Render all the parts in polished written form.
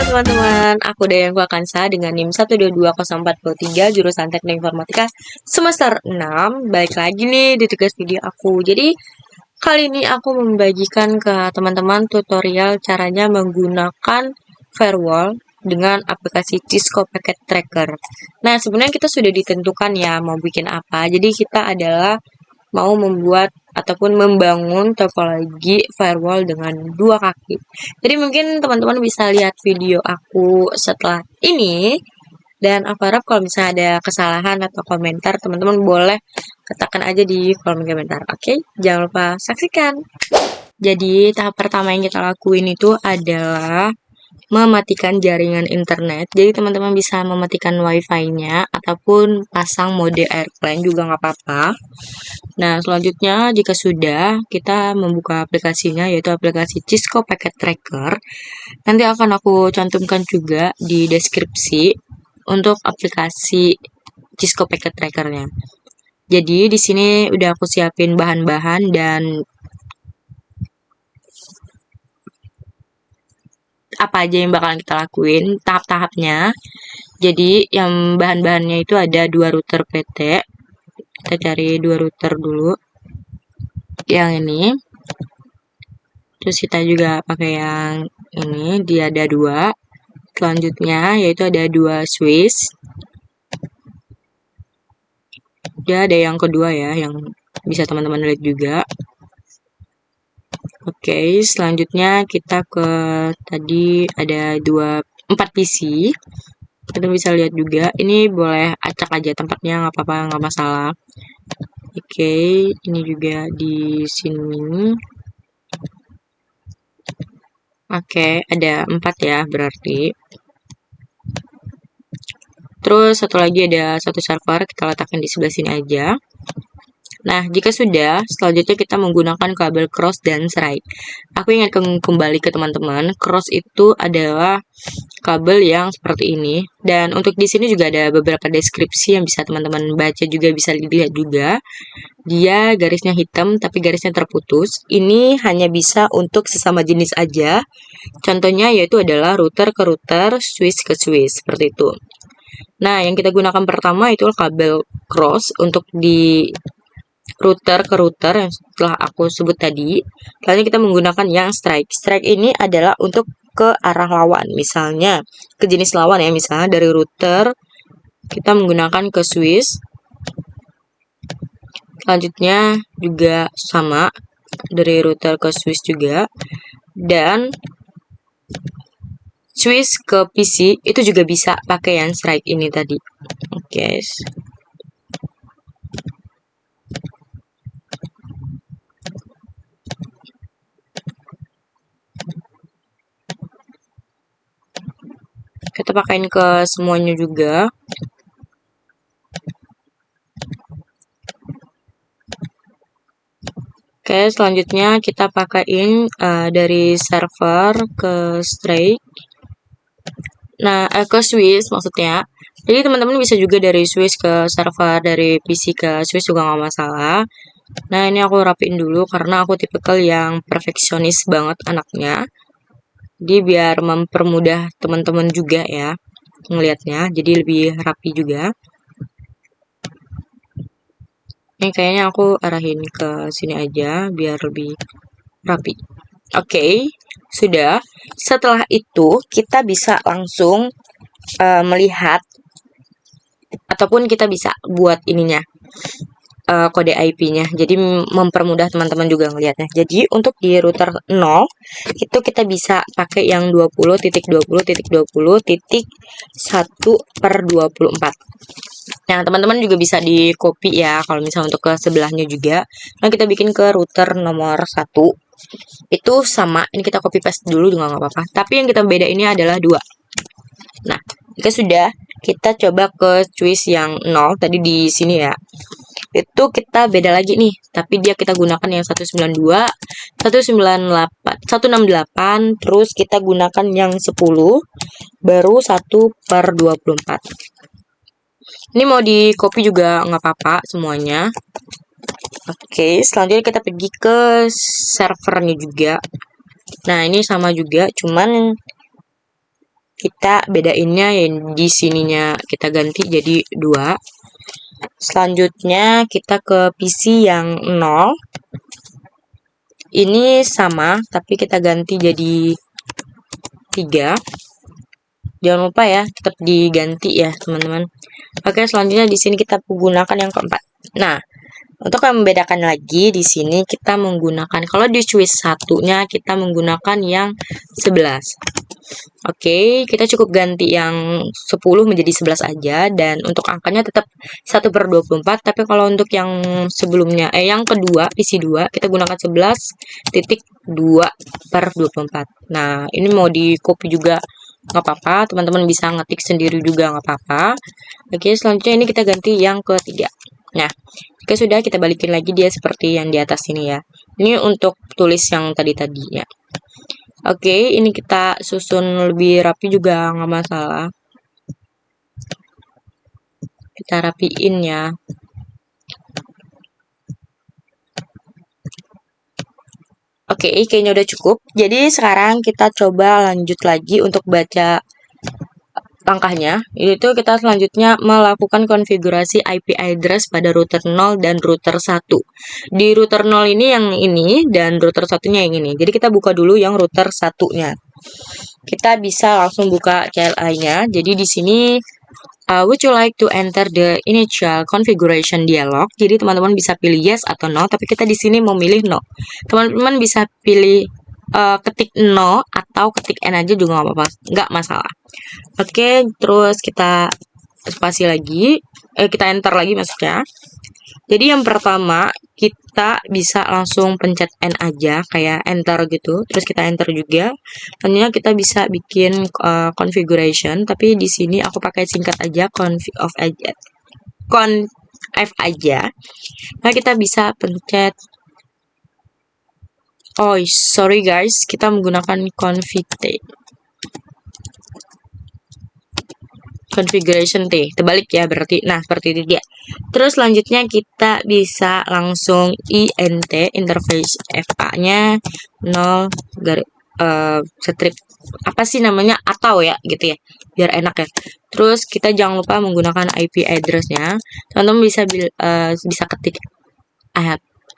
teman-teman, aku Dayanku Akansa dengan NIM 122043 jurusan Teknik Informatika semester 6. Balik lagi nih di tugas video aku. Jadi kali ini aku membagikan ke teman-teman tutorial caranya menggunakan firewall dengan aplikasi Cisco Packet Tracker. Nah, sebenarnya kita sudah ditentukan ya mau bikin apa. Jadi kita adalah mau membuat ataupun membangun topologi firewall dengan dua kaki. Jadi mungkin teman-teman bisa lihat video aku setelah ini, dan aku harap kalau misalnya ada kesalahan atau komentar, teman-teman boleh katakan aja di kolom komentar. Oke, jangan lupa saksikan. Jadi tahap pertama yang kita lakuin itu adalah mematikan jaringan internet. Jadi teman-teman bisa mematikan wifi-nya ataupun pasang mode airplane juga nggak apa-apa. Nah, selanjutnya jika sudah, kita membuka aplikasinya, yaitu aplikasi Cisco Packet Tracker. Nanti akan aku cantumkan juga di deskripsi untuk aplikasi Cisco Packet Tracker-nya. Jadi di sini udah aku siapin bahan-bahan dan apa aja yang bakalan kita lakuin, tahap-tahapnya. Jadi yang bahan-bahannya itu ada 2 router PT. Kita cari 2 router dulu. Yang ini. Terus kita juga pakai yang ini, dia ada 2. Selanjutnya yaitu ada 2 switch. Dia ada yang kedua ya, yang bisa teman-teman lihat juga. Oke, selanjutnya kita ke tadi ada 4 PC. Kita bisa lihat juga, ini boleh acak aja tempatnya, nggak apa-apa, nggak masalah. Oke, ini juga di sini. Oke, ada 4 ya berarti. Terus satu lagi ada satu server, kita letakkan di sebelah sini aja. Nah, jika sudah, selanjutnya kita menggunakan kabel cross dan strike. Aku ingin kembali ke teman-teman, cross itu adalah kabel yang seperti ini. Dan untuk di sini juga ada beberapa deskripsi yang bisa teman-teman baca juga, bisa dilihat juga. Dia garisnya hitam, tapi garisnya terputus. Ini hanya bisa untuk sesama jenis aja. Contohnya yaitu adalah router ke router, switch ke switch, seperti itu. Nah, yang kita gunakan pertama itu kabel cross untuk di router ke router yang setelah aku sebut tadi. Lalu kita menggunakan yang strike. Strike ini adalah untuk ke arah lawan, misalnya ke jenis lawan ya, misalnya dari router kita menggunakan ke switch. Selanjutnya juga sama, dari router ke switch juga. Dan switch ke PC itu juga bisa pakai yang strike ini tadi. Oke. Kita pakaiin ke semuanya juga. Oke, selanjutnya kita pakaiin dari server ke strike. Nah, ke switch maksudnya. Jadi teman-teman bisa juga dari switch ke server, dari PC ke switch juga nggak masalah. Nah, ini aku rapiin dulu karena aku tipikal yang perfeksionis banget anaknya. Jadi biar mempermudah teman-teman juga ya ngelihatnya, jadi lebih rapi juga. Ini kayaknya aku arahin ke sini aja biar lebih rapi. Oke, sudah. Setelah itu kita bisa langsung melihat ataupun kita bisa buat ininya, kode IP-nya. Jadi mempermudah teman-teman juga ngelihatnya. Jadi untuk di router 0 itu kita bisa pakai yang 20.20.20.1/24. Nah, teman-teman juga bisa di copy ya kalau misalnya untuk ke sebelahnya juga. Nah, kita bikin ke router nomor 1. Itu sama, ini kita copy paste dulu juga nggak apa-apa. Tapi yang kita beda ini adalah 2. Nah, jika sudah, kita coba ke switch yang 0 tadi di sini ya. Itu kita beda lagi nih, tapi dia kita gunakan yang 192, 198, 168, terus kita gunakan yang 10, baru 1/24. Ini mau di copy juga nggak apa-apa semuanya. Oke, selanjutnya kita pergi ke servernya juga. Nah, ini sama juga, cuman kita bedainnya ya di sininya kita ganti jadi 2. Selanjutnya kita ke PC yang 0. Ini sama, tapi kita ganti jadi 3. Jangan lupa ya, tetap diganti ya, teman-teman. Oke, selanjutnya di sini kita menggunakan yang keempat. Nah, untuk membedakan lagi di sini kita menggunakan, kalau di Swiss satunya kita menggunakan yang 11. Oke, kita cukup ganti yang 10 menjadi 11 aja, dan untuk angkanya tetap 1/24, tapi kalau untuk yang sebelumnya, yang kedua, PC 2, kita gunakan 11.2/24. Nah, ini mau di copy juga nggak apa-apa, teman-teman bisa ngetik sendiri juga nggak apa-apa. Oke, selanjutnya ini kita ganti yang ketiga. Nah, jika sudah, kita balikin lagi dia seperti yang di atas ini ya. Ini untuk tulis yang tadi-tadinya. Oke, ini kita susun lebih rapi juga nggak masalah. Kita rapiin ya. Oke, kayaknya udah cukup. Jadi sekarang kita coba lanjut lagi untuk baca langkahnya. Itu kita selanjutnya melakukan konfigurasi IP address pada router 0 dan router 1. Di router 0 ini yang ini dan router satunya yang ini. Jadi kita buka dulu yang router satunya. Kita bisa langsung buka CLI-nya. Jadi di sini would you like to enter the initial configuration dialog? Jadi teman-teman bisa pilih yes atau no, tapi kita di sini memilih no. Teman-teman bisa pilih ketik no atau ketik n aja juga nggak apa-apa, nggak masalah. Oke, terus kita spasi lagi, kita enter lagi maksudnya. Jadi yang pertama kita bisa langsung pencet N aja kayak enter gitu, terus kita enter juga. Selanjutnya kita bisa bikin configuration, tapi di sini aku pakai singkat aja config aja. Conf aja. Nah, kita bisa pencet, oh sorry guys, kita menggunakan config configuration T, terbalik ya berarti. Nah, seperti itu dia. Terus selanjutnya kita bisa langsung INT interface FA-nya 0 strip apa sih namanya, atau ya gitu ya, biar enak ya. Terus kita jangan lupa menggunakan IP address-nya. Teman-teman bisa ketik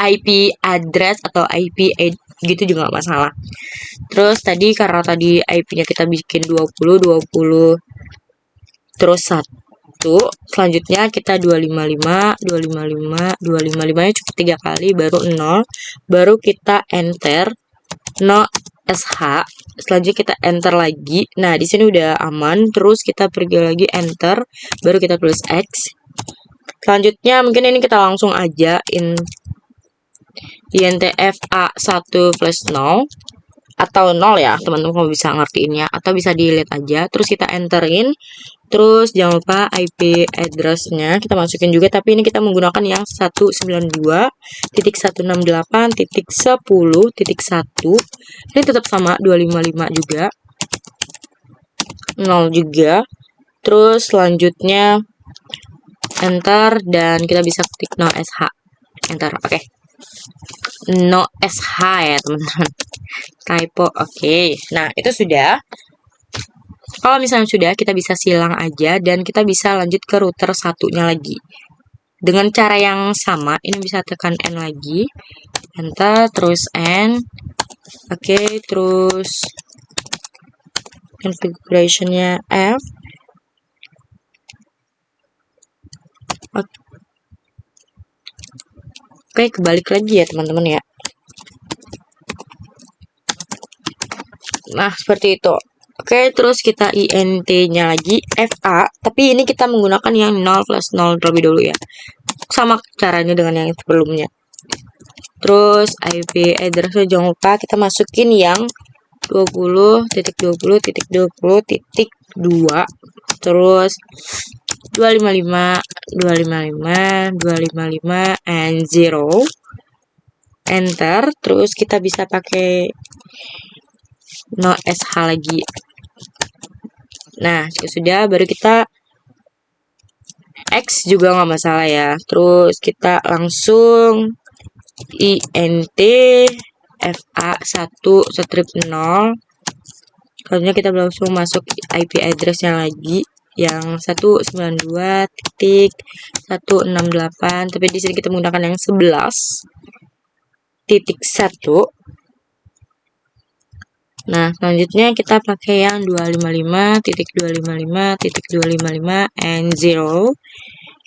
IP address atau IP gitu juga nggak masalah. Terus tadi karena tadi IP-nya kita bikin 20 terus 1, selanjutnya kita 255 nya cukup 3 kali, baru 0, baru kita enter no sh, selanjutnya kita enter lagi. Nah, di sini udah aman, terus kita pergi lagi enter, baru kita tulis x. Selanjutnya mungkin ini kita langsung aja intfa1+0 atau 0 ya, teman-teman bisa ngertiinnya, atau bisa dilihat aja. Terus kita enterin, terus jangan lupa IP address-nya kita masukin juga, tapi ini kita menggunakan yang 192.168.10.1. Ini tetap sama 255 juga, 0 juga. Terus selanjutnya enter, dan kita bisa ketik no sh, enter. Oke. No sh ya teman-teman, typo. Oke. Nah, itu sudah. Kalau misalnya sudah, kita bisa silang aja, dan kita bisa lanjut ke router satunya lagi dengan cara yang sama. Ini bisa tekan N lagi, enter, terus N. Oke, terus configuration-nya F. Oke, kebalik lagi ya teman-teman ya. Nah, seperti itu. Oke, terus kita INT-nya lagi FA, tapi ini kita menggunakan yang 0+0 terlebih dulu ya. Sama caranya dengan yang sebelumnya. Terus IP address-nya jangan lupa kita masukin yang 20.20.20.2, terus 255 and 0, enter. Terus kita bisa pakai no sh lagi. Nah, sudah, baru kita X juga nggak masalah ya. Terus kita langsung INT FA1 strip 0, Selanjutnya kita langsung masuk IP address-nya lagi yang 192.168, tapi di sini kita menggunakan yang 11.1. Nah, selanjutnya kita pakai yang 255.255.255 and 0.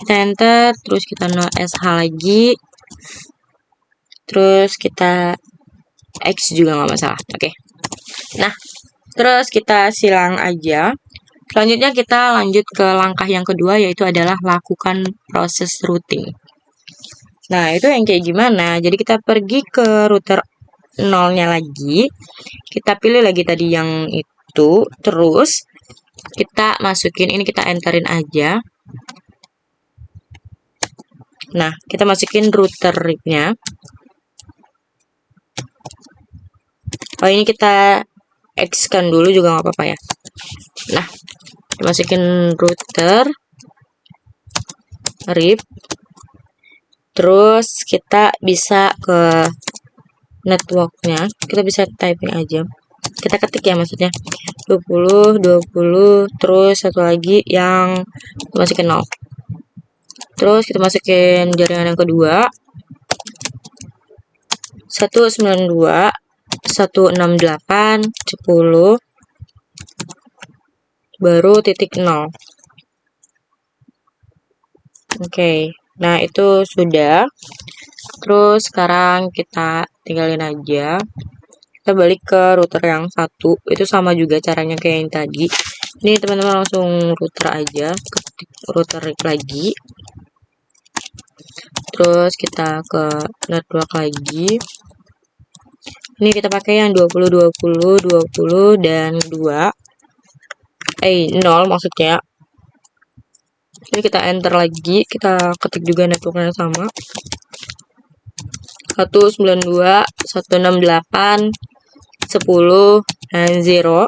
Kita enter, terus kita no sh lagi, terus kita X juga nggak masalah. Oke. Nah, terus kita silang aja. Selanjutnya kita lanjut ke langkah yang kedua, yaitu adalah lakukan proses routing. Nah, itu yang kayak gimana? Jadi kita pergi ke router 0-nya lagi, kita pilih lagi tadi yang itu, terus kita masukin, ini kita enterin aja. Nah, kita masukin routernya. Oh, ini kita X-kan dulu juga nggak apa-apa ya. Nah, masukin router RIP, terus kita bisa ke networknya, kita bisa typing aja, kita ketik ya, maksudnya 20 terus satu lagi yang masukin 0, terus kita masukin jaringan yang kedua 192.168.10 baru titik 0. Oke, nah itu sudah. Terus sekarang kita tinggalin aja, kita balik ke router yang satu, itu sama juga caranya kayak yang tadi. Ini teman-teman langsung router aja, ketik router lagi, terus kita ke network lagi. Ini kita pakai yang 20 dan 2 0 maksudnya. Ini kita enter lagi, kita ketik juga networknya sama, 192.168.10 dan 0.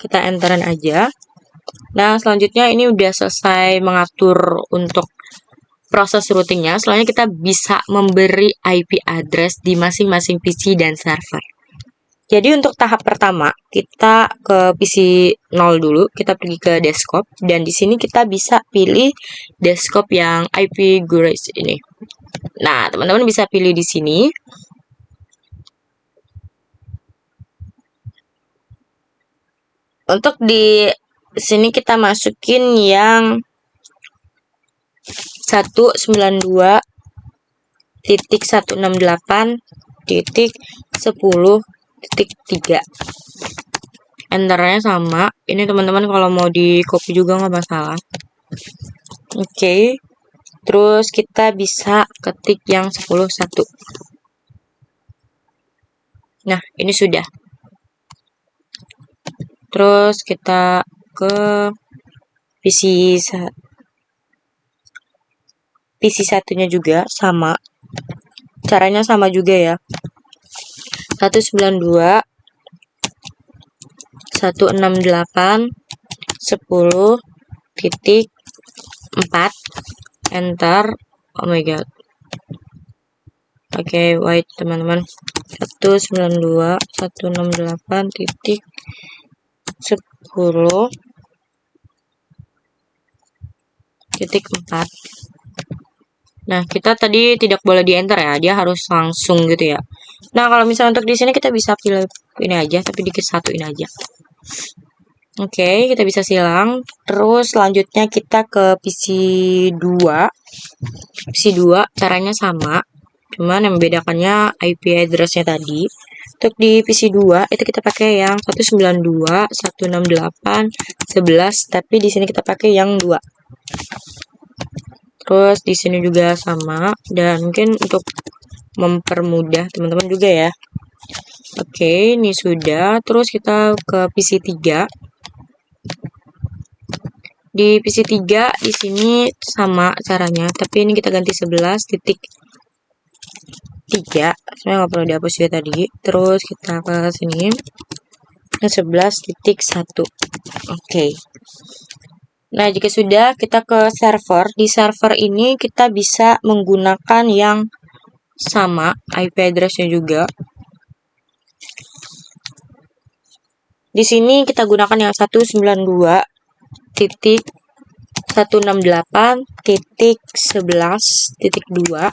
Kita enterin aja. Nah, selanjutnya ini udah selesai mengatur untuk proses routingnya. Selanjutnya kita bisa memberi IP address di masing-masing PC dan server. Jadi untuk tahap pertama, kita ke PC 0 dulu, kita pergi ke desktop, dan di sini kita bisa pilih desktop yang IP Garage ini. Nah, teman-teman bisa pilih di sini. Untuk di sini kita masukin yang 192.168.10.3. Enternya sama. Ini teman-teman kalau mau di copy juga nggak masalah. Oke. Terus kita bisa ketik yang 10.1. Nah, ini sudah. Terus kita ke PC satunya juga sama. Caranya sama juga ya. 192.168.10.4. Enter. Oh my god. Oke, wait teman-teman. 192.168.10.4. Nah, kita tadi tidak boleh di enter ya, dia harus langsung gitu ya. Nah, kalau misalnya untuk di sini kita bisa pilih ini aja, tapi dikit satuin aja. Oke, kita bisa silang. Terus selanjutnya kita ke PC 2. PC 2 caranya sama, cuman yang membedakannya IP address-nya tadi. Untuk di PC 2 itu kita pakai yang 192.168.11, tapi di sini kita pakai yang 2. Terus di sini juga sama, dan mungkin untuk mempermudah teman-teman juga ya. Oke, ini sudah. Terus kita ke PC 3. Di PC 3 di sini sama caranya, tapi ini kita ganti 11.3. Sebenarnya nggak perlu dihapus ya tadi. Terus kita ke sini 11.1. Oke. Nah, jika sudah, kita ke server. Di server ini kita bisa menggunakan yang sama IP address-nya juga. Di sini kita gunakan yang 192.168.11.2.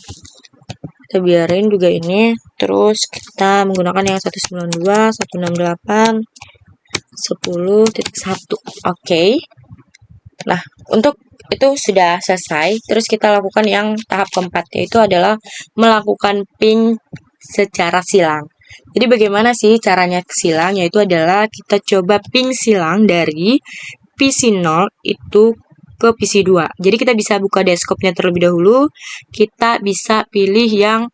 Kita biarin juga ini. Terus kita menggunakan yang 192.168.10.1. Oke. Nah, untuk itu sudah selesai. Terus kita lakukan yang tahap keempat, yaitu adalah melakukan ping secara silang. Jadi bagaimana sih caranya silang? Yaitu adalah kita coba ping silang dari PC 0 itu ke PC 2. Jadi kita bisa buka desktopnya terlebih dahulu. Kita bisa pilih yang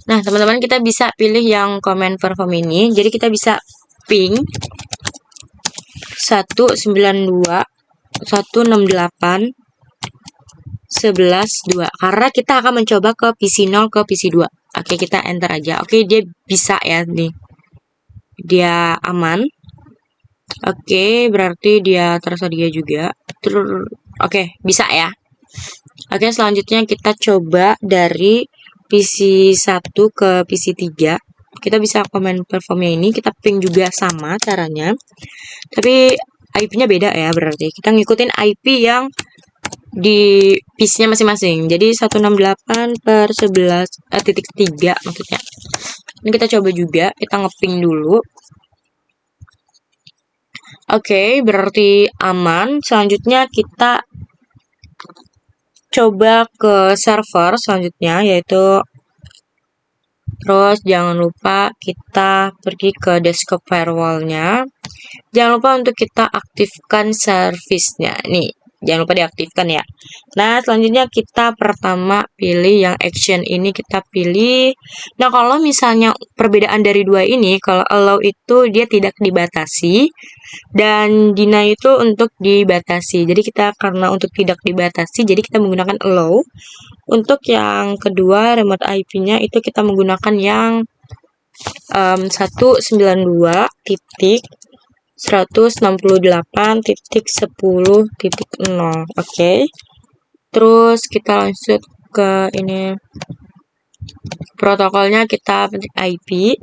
Nah, teman-teman, kita bisa pilih yang command perform ini. Jadi kita bisa ping 192.168.11.2 karena kita akan mencoba ke PC 0 ke PC 2. Oke, kita enter aja. Oke, dia bisa ya nih. Dia aman. Oke, berarti dia tersedia juga. Oke, bisa ya. Oke, selanjutnya kita coba dari PC 1 ke PC 3. Kita bisa command performnya ini, kita ping juga sama caranya. Tapi IP-nya beda ya, berarti kita ngikutin IP yang di PC-nya masing-masing. Jadi 168/11.3 maksudnya. Ini kita coba juga, kita ngeping dulu. Oke, berarti aman. Selanjutnya kita coba ke server selanjutnya, yaitu terus jangan lupa kita pergi ke desktop firewall-nya. Jangan lupa untuk kita aktifkan service-nya. Nih, jangan lupa diaktifkan ya. Nah, selanjutnya kita pertama pilih yang action ini, kita pilih. Nah, kalau misalnya perbedaan dari dua ini, kalau allow itu dia tidak dibatasi dan deny itu untuk dibatasi. Jadi kita karena untuk tidak dibatasi, jadi kita menggunakan allow. Untuk yang kedua, remote IP-nya itu kita menggunakan yang 192.168.10.0. Oke. Terus kita lanjut ke ini. Protokolnya kita petik IP.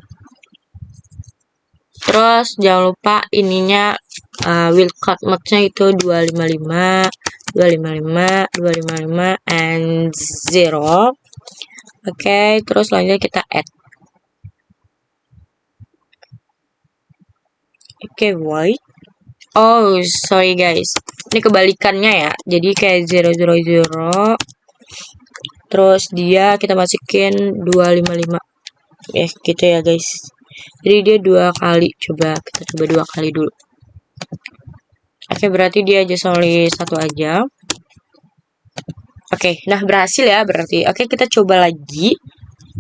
Terus jangan lupa ininya wildcard mode-nya itu 255, 255, 255, and 0. Oke, terus selanjutnya kita add. Oke, void. Oh, sorry guys. Ini kebalikannya ya. Jadi kayak 000. Terus dia kita masukin 255. Gitu ya guys. Jadi dia 2 kali. Coba kita coba 2 kali dulu. Oke, berarti dia just only 1 aja. Oke, nah berhasil ya berarti. Oke, kita coba lagi.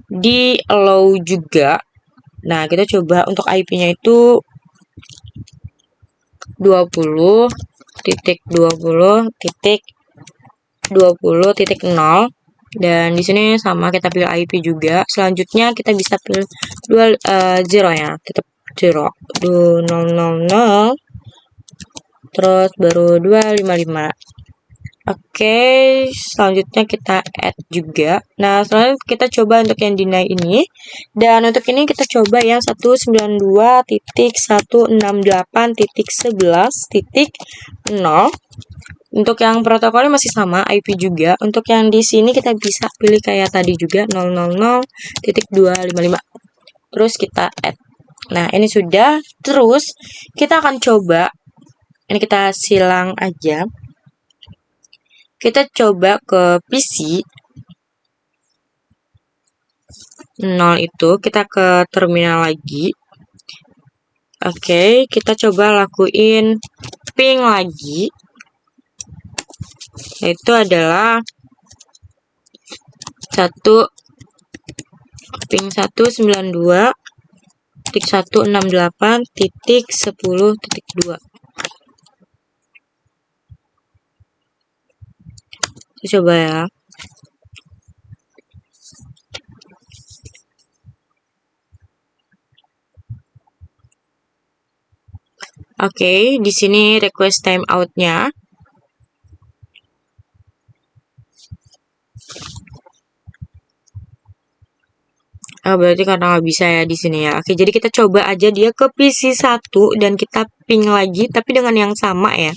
Di allow juga. Nah, kita coba untuk IP-nya itu 20.20.20.0 dan di sini sama kita pilih IP juga. Selanjutnya kita bisa pilih 0 ya, tetap 0 000 terus baru 255. Oke, selanjutnya kita add juga. Nah, selanjutnya kita coba untuk yang deny ini. Dan untuk ini kita coba yang 192.168.11.0. Untuk yang protokolnya masih sama, IP juga. Untuk yang di sini kita bisa pilih kayak tadi juga 000.255. Terus kita add. Nah, ini sudah. Terus kita akan coba. Ini kita silang aja. Kita coba ke PC 0 itu, kita ke terminal lagi. Oke, kita coba lakuin ping lagi. Itu adalah 192.168.10.2. Coba ya. Oke, di sini request timeout-nya. Berarti karena nggak bisa ya di sini ya. Oke, jadi kita coba aja dia ke PC1 dan kita ping lagi, tapi dengan yang sama ya.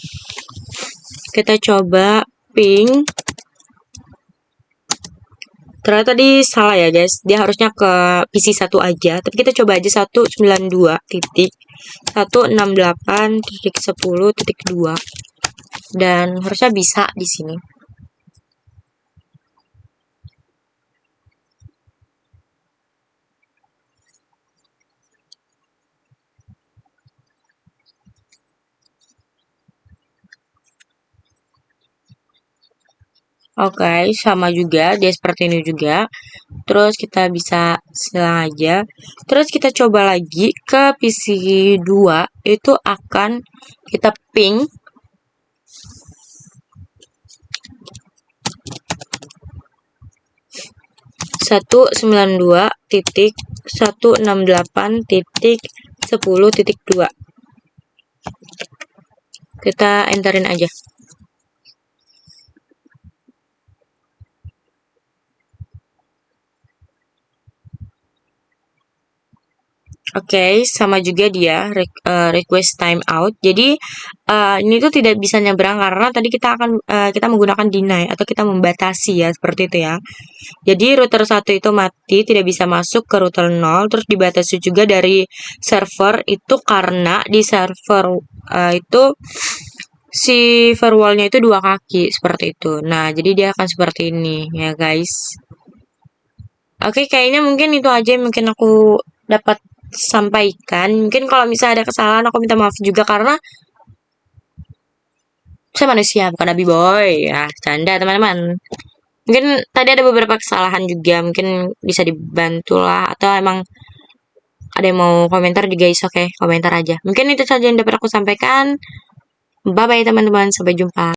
Kita coba ping. Ternyata tadi salah ya guys. Dia harusnya ke PC1 aja. Tapi kita coba aja 192.168.10.2. Dan harusnya bisa di sini. Oke, sama juga, dia seperti ini juga. Terus kita bisa silang aja. Terus kita coba lagi ke PC2, itu akan kita ping. Satu 192.168.10.2. Kita enterin aja. Oke, sama juga dia request timeout. Jadi ini tuh tidak bisa nyebrang karena tadi kita menggunakan deny atau kita membatasi ya, seperti itu ya. Jadi router 1 itu mati, tidak bisa masuk ke router 0, terus dibatasi juga dari server itu karena di server itu si firewallnya itu 2 kaki seperti itu. Nah, jadi dia akan seperti ini ya guys. Oke, kayaknya mungkin itu aja yang mungkin aku dapat sampaikan. Mungkin kalau misalnya ada kesalahan aku minta maaf juga karena saya manusia bukan nabi boy ya, canda teman-teman. Mungkin tadi ada beberapa kesalahan juga, mungkin bisa dibantu lah atau emang ada yang mau komentar juga guys, oke, komentar aja. Mungkin itu saja yang dapat aku sampaikan. Bye bye teman-teman, sampai jumpa.